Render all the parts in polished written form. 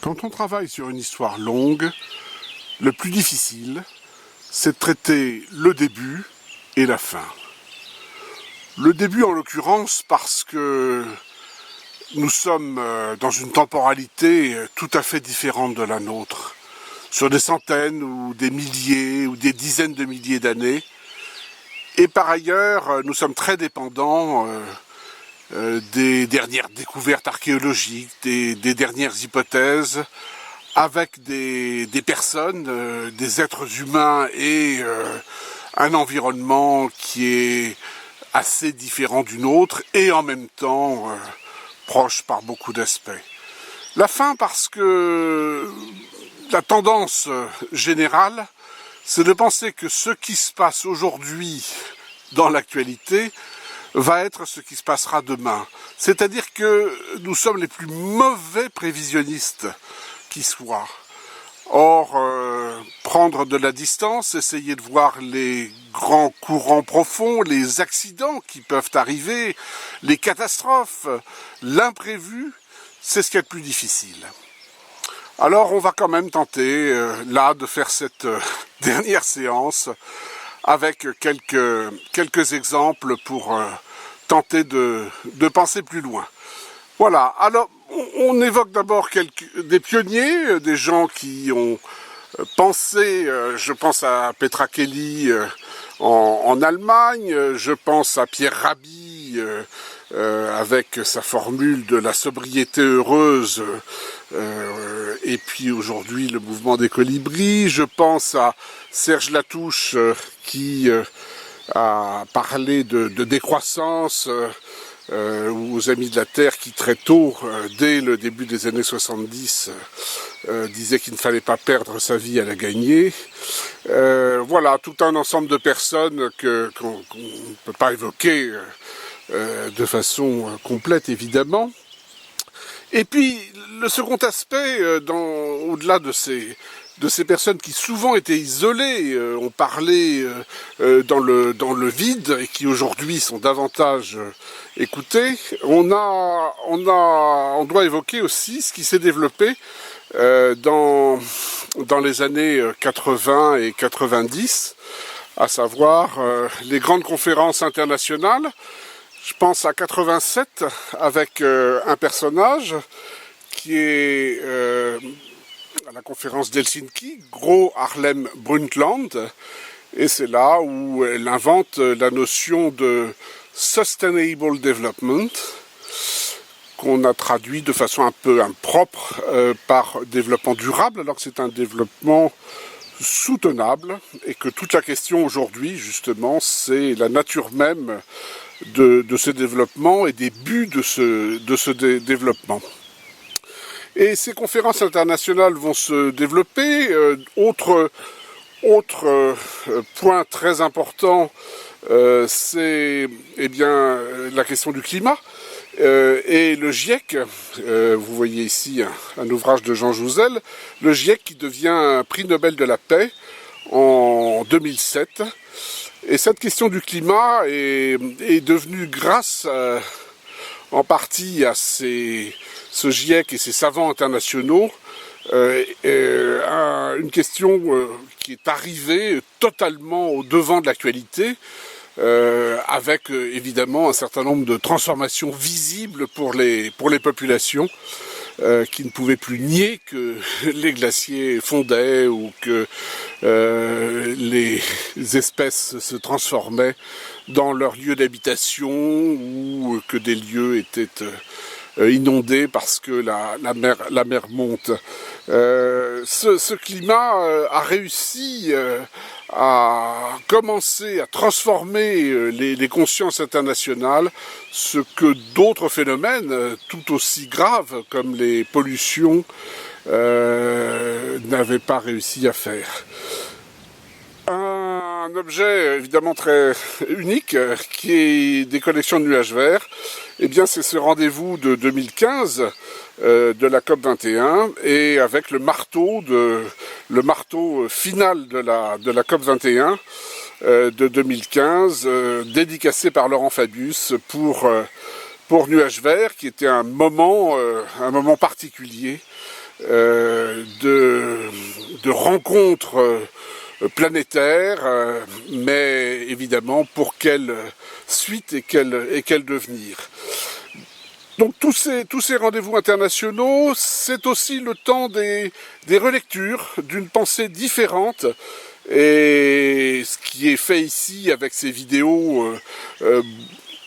Quand on travaille sur une histoire longue, le plus difficile, c'est de traiter le début et la fin. Le début en l'occurrence parce que nous sommes dans une temporalité tout à fait différente de la nôtre, sur des centaines ou des milliers ou des dizaines de milliers d'années. Et par ailleurs, nous sommes très dépendants des dernières découvertes archéologiques, des dernières hypothèses, avec des personnes, des êtres humains et un environnement qui est assez différent du nôtre et en même temps proche par beaucoup d'aspects. La fin parce que la tendance générale, c'est de penser que ce qui se passe aujourd'hui dans l'actualité va être ce qui se passera demain. C'est-à-dire que nous sommes les plus mauvais prévisionnistes qui soient. Or, prendre de la distance, essayer de voir les grands courants profonds, les accidents qui peuvent arriver, les catastrophes, l'imprévu, c'est ce qui est le plus difficile. Alors on va quand même tenter, là, de faire cette dernière séance avec quelques exemples pour tenter de penser plus loin. Voilà, alors on évoque d'abord des pionniers, des gens qui ont pensé, je pense à Petra Kelly en Allemagne, je pense à Pierre Rabhi avec sa formule de la sobriété heureuse, et puis aujourd'hui le mouvement des colibris, je pense à Serge Latouche qui a parlé de décroissance, ou aux Amis de la Terre qui très tôt, dès le début des années 70, disaient qu'il ne fallait pas perdre sa vie à la gagner. Voilà, tout un ensemble de personnes qu'on ne peut pas évoquer de façon complète, évidemment. Et puis, le second aspect, au-delà de ces personnes qui souvent étaient isolées, ont parlé dans le vide et qui aujourd'hui sont davantage écoutées, on doit évoquer aussi ce qui s'est développé dans les années 80 et 90, à savoir les grandes conférences internationales. Je pense à 87 avec un personnage qui est à la conférence d'Helsinki, Gro Harlem Brundtland, et c'est là où elle invente la notion de Sustainable Development, qu'on a traduit de façon un peu impropre par développement durable, alors que c'est un développement soutenable, et que toute la question aujourd'hui, justement, c'est la nature même de ce développement et des buts de ce développement. Et ces conférences internationales vont se développer. Autre point très important, c'est la question du climat. Et le GIEC, vous voyez ici un ouvrage de Jean Jouzel, le GIEC qui devient prix Nobel de la paix en 2007. Et cette question du climat est devenue, grâce en partie à ce GIEC et ses savants internationaux, une question qui est arrivée totalement au devant de l'actualité, avec évidemment un certain nombre de transformations visibles pour les populations, qui ne pouvaient plus nier que les glaciers fondaient ou que les espèces se transformaient dans leur lieu d'habitation ou que des lieux étaient inondés parce que la mer monte. Ce climat a réussi à commencer à transformer les consciences internationales, ce que d'autres phénomènes tout aussi graves comme les pollutions n'avaient pas réussi à faire. Un objet évidemment très unique qui est des collections de nuages verts, eh bien c'est ce rendez-vous de 2015 de la COP21 et avec le marteau final de la COP21 de 2015, dédicacé par Laurent Fabius pour pour Nuages Verts, qui était un moment particulier de rencontres planétaires, mais évidemment pour quelle suite et quel devenir. Donc tous ces rendez-vous internationaux, c'est aussi le temps des relectures d'une pensée différente. Et ce qui est fait ici avec ces vidéos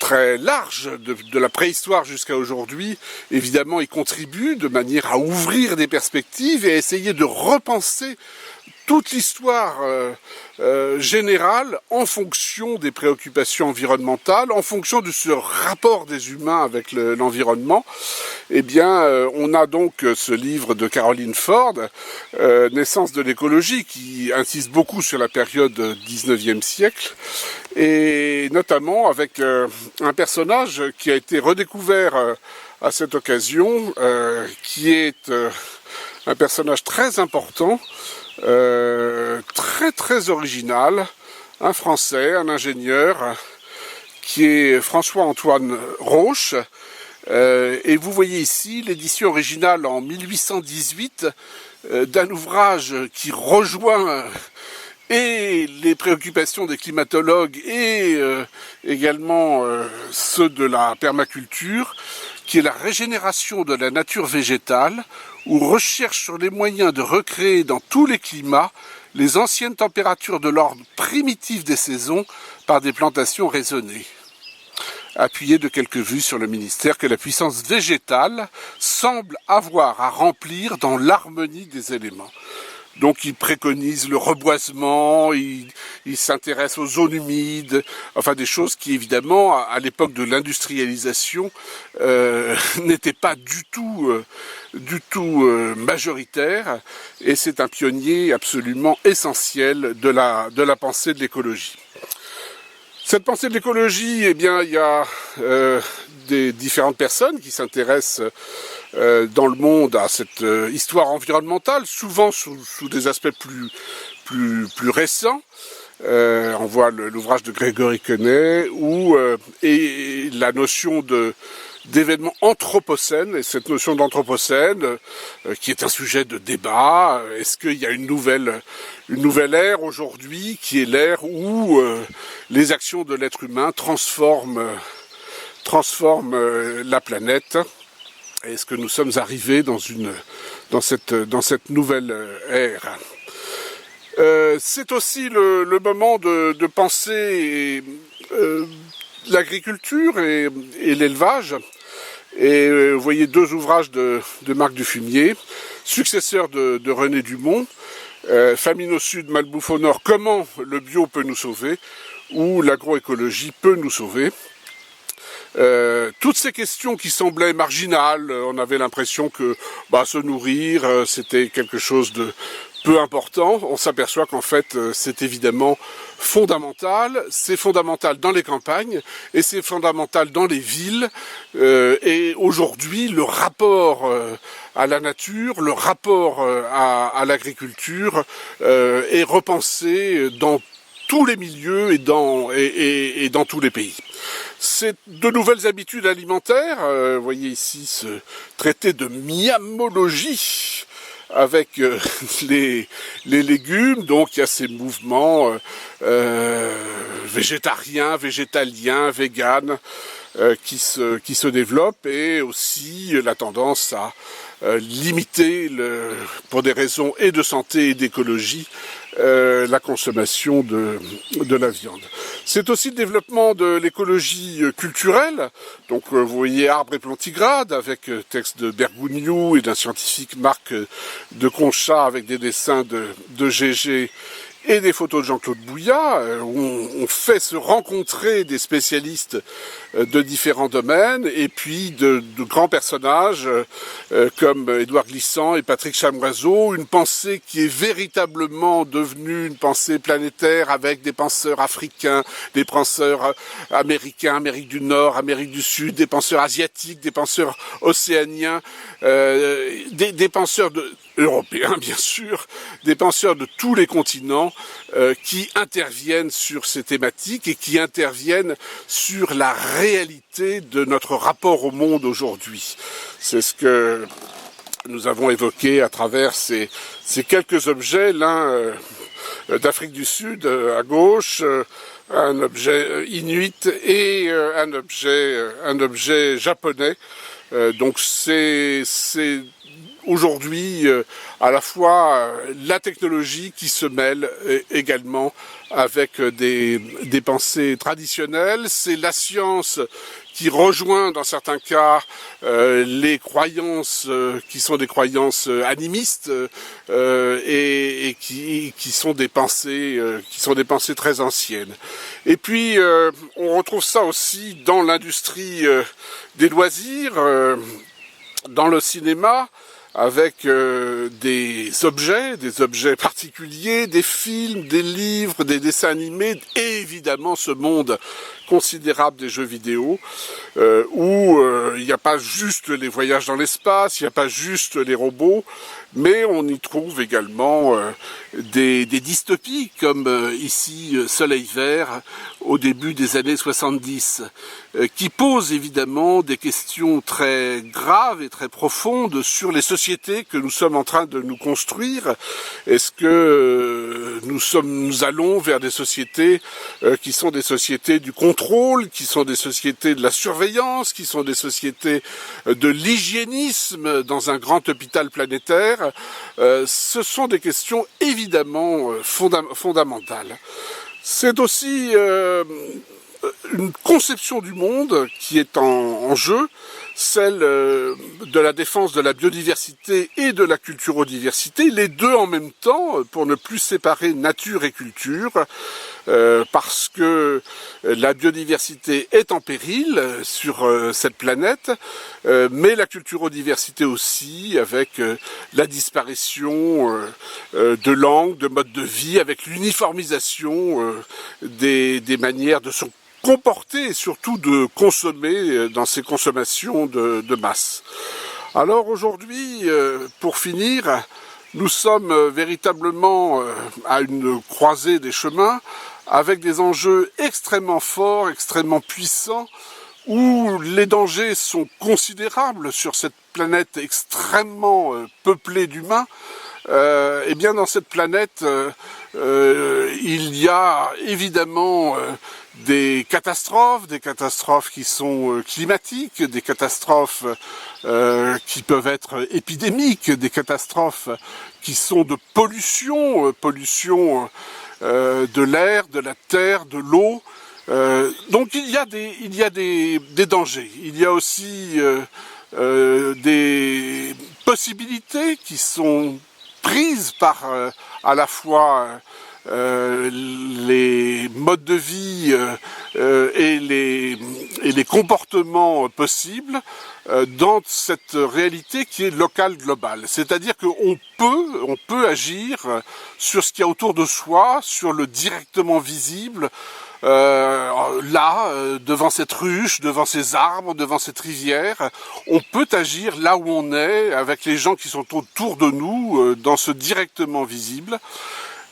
très larges de la préhistoire jusqu'à aujourd'hui, évidemment, y contribue de manière à ouvrir des perspectives et à essayer de repenser toute l'histoire générale en fonction des préoccupations environnementales, en fonction de ce rapport des humains avec l'environnement. Eh bien, on a donc ce livre de Caroline Ford, Naissance de l'écologie, qui insiste beaucoup sur la période 19e siècle, et notamment avec un personnage qui a été redécouvert à cette occasion, qui est un personnage très important, très original, un Français, un ingénieur, qui est François-Antoine Rauch. Et vous voyez ici l'édition originale en 1818 d'un ouvrage qui rejoint et les préoccupations des climatologues et également ceux de la permaculture, qui est la régénération de la nature végétale, ou recherche sur les moyens de recréer dans tous les climats les anciennes températures de l'ordre primitif des saisons par des plantations raisonnées. Appuyé de quelques vues sur le ministère que la puissance végétale semble avoir à remplir dans l'harmonie des éléments. Donc il préconise le reboisement, il s'intéresse aux zones humides, enfin des choses qui évidemment à l'époque de l'industrialisation n'étaient pas du tout majoritaires, et c'est un pionnier absolument essentiel de la pensée de l'écologie. Cette pensée de l'écologie, eh bien, il y a des différentes personnes qui s'intéressent dans le monde à cette histoire environnementale, souvent sous des aspects plus récents. On voit l'ouvrage de Gregory Kenay et la notion d'événements anthropocènes, et cette notion d'anthropocène qui est un sujet de débat. Est-ce qu'il y a une nouvelle ère aujourd'hui qui est l'ère où les actions de l'être humain transforment la planète? Est-ce que nous sommes arrivés dans cette nouvelle ère? C'est aussi le moment de penser l'agriculture et l'élevage. Et vous voyez deux ouvrages de Marc Dufumier, successeur de René Dumont, Famine au sud, malbouffe au nord, comment le bio peut nous sauver, ou l'agroécologie peut nous sauver. Toutes ces questions qui semblaient marginales, on avait l'impression que se nourrir, c'était quelque chose de peu important. On s'aperçoit qu'en fait, c'est évidemment fondamental. C'est fondamental dans les campagnes et c'est fondamental dans les villes. Et aujourd'hui, le rapport à la nature, le rapport à l'agriculture est repensé dans tous les milieux et dans tous les pays. C'est de nouvelles habitudes alimentaires. Vous voyez ici ce traité de miamologie avec les légumes. Donc il y a ces mouvements végétariens, végétaliens, véganes qui se développent, et aussi la tendance à limiter, pour des raisons et de santé et d'écologie, la consommation de la viande. C'est aussi le développement de l'écologie culturelle. Donc vous voyez Arbre et Plantigrade avec texte de Bergougnoux et d'un scientifique Marc de Conchat avec des dessins de Gégé et des photos de Jean-Claude Bouillat, où on fait se rencontrer des spécialistes de différents domaines, et puis de grands personnages comme Édouard Glissant et Patrick Chamoiseau, une pensée qui est véritablement devenue une pensée planétaire, avec des penseurs africains, des penseurs américains, Amérique du Nord, Amérique du Sud, des penseurs asiatiques, des penseurs océaniens, des penseurs européens bien sûr, des penseurs de tous les continents qui interviennent sur ces thématiques et qui interviennent sur la réalité de notre rapport au monde aujourd'hui. C'est ce que nous avons évoqué à travers ces quelques objets, l'un d'Afrique du Sud à gauche, un objet inuit et un objet japonais. Donc c'est aujourd'hui à la fois la technologie qui se mêle également avec des pensées traditionnelles, c'est la science qui rejoint dans certains cas les croyances qui sont des croyances animistes et qui sont des pensées très anciennes. Et puis on retrouve ça aussi dans l'industrie des loisirs, dans le cinéma, avec des objets particuliers, des films, des livres, des dessins animés, et évidemment ce monde considérable des jeux vidéo, où il n'y a pas juste les voyages dans l'espace, il n'y a pas juste les robots, mais on y trouve également des dystopies, comme ici Soleil Vert, au début des années 70, qui posent évidemment des questions très graves et très profondes sur les sociétés que nous sommes en train de nous construire. Est-ce que nous allons vers des sociétés qui sont des sociétés du contrôle, qui sont des sociétés de la surveillance, qui sont des sociétés de l'hygiénisme dans un grand hôpital planétaire? Ce sont des questions évidemment fondamentales. C'est aussi une conception du monde qui est en jeu, celle de la défense de la biodiversité et de la culturodiversité, les deux en même temps, pour ne plus séparer nature et culture, parce que la biodiversité est en péril sur cette planète, mais la culturodiversité aussi, avec la disparition de langues, de modes de vie, avec l'uniformisation des manières de se comporter et surtout de consommer dans ces consommations de masse. Alors aujourd'hui, pour finir, nous sommes véritablement à une croisée des chemins avec des enjeux extrêmement forts, extrêmement puissants, où les dangers sont considérables sur cette planète extrêmement peuplée d'humains. Et bien dans cette planète, il y a évidemment des catastrophes qui sont climatiques, des catastrophes qui peuvent être épidémiques, des catastrophes qui sont de pollution de l'air, de la terre, de l'eau. Donc il y a des dangers. Il y a aussi des possibilités qui sont prises par à la fois les modes de vie et les comportements possibles dans cette réalité qui est locale globale. C'est-à-dire qu'on peut agir sur ce qu'il y a autour de soi, sur le directement visible, devant cette ruche, devant ces arbres, devant cette rivière, on peut agir là où on est, avec les gens qui sont autour de nous, dans ce directement visible.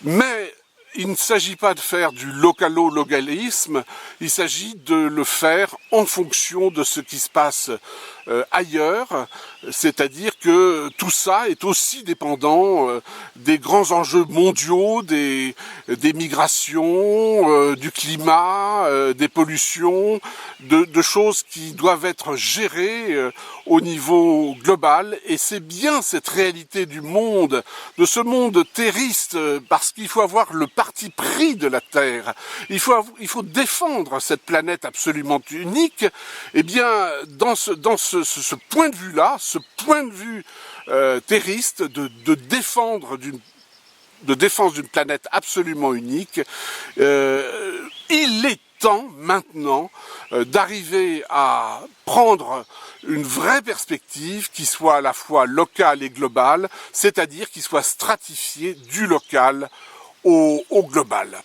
Mais il ne s'agit pas de faire du localo-localisme, il s'agit de le faire en fonction de ce qui se passe ailleurs, c'est-à-dire que tout ça est aussi dépendant des grands enjeux mondiaux, des migrations, du climat, des pollutions, de choses qui doivent être gérées au niveau global. Et c'est bien cette réalité du monde, de ce monde terriste, parce qu'il faut avoir le parti pris de la Terre. Il faut défendre cette planète absolument unique. Eh bien, dans ce point de vue-là, ce point de vue terriste, de défense d'une planète absolument unique, il est temps maintenant d'arriver à prendre une vraie perspective qui soit à la fois locale et globale, c'est-à-dire qui soit stratifiée du local au global.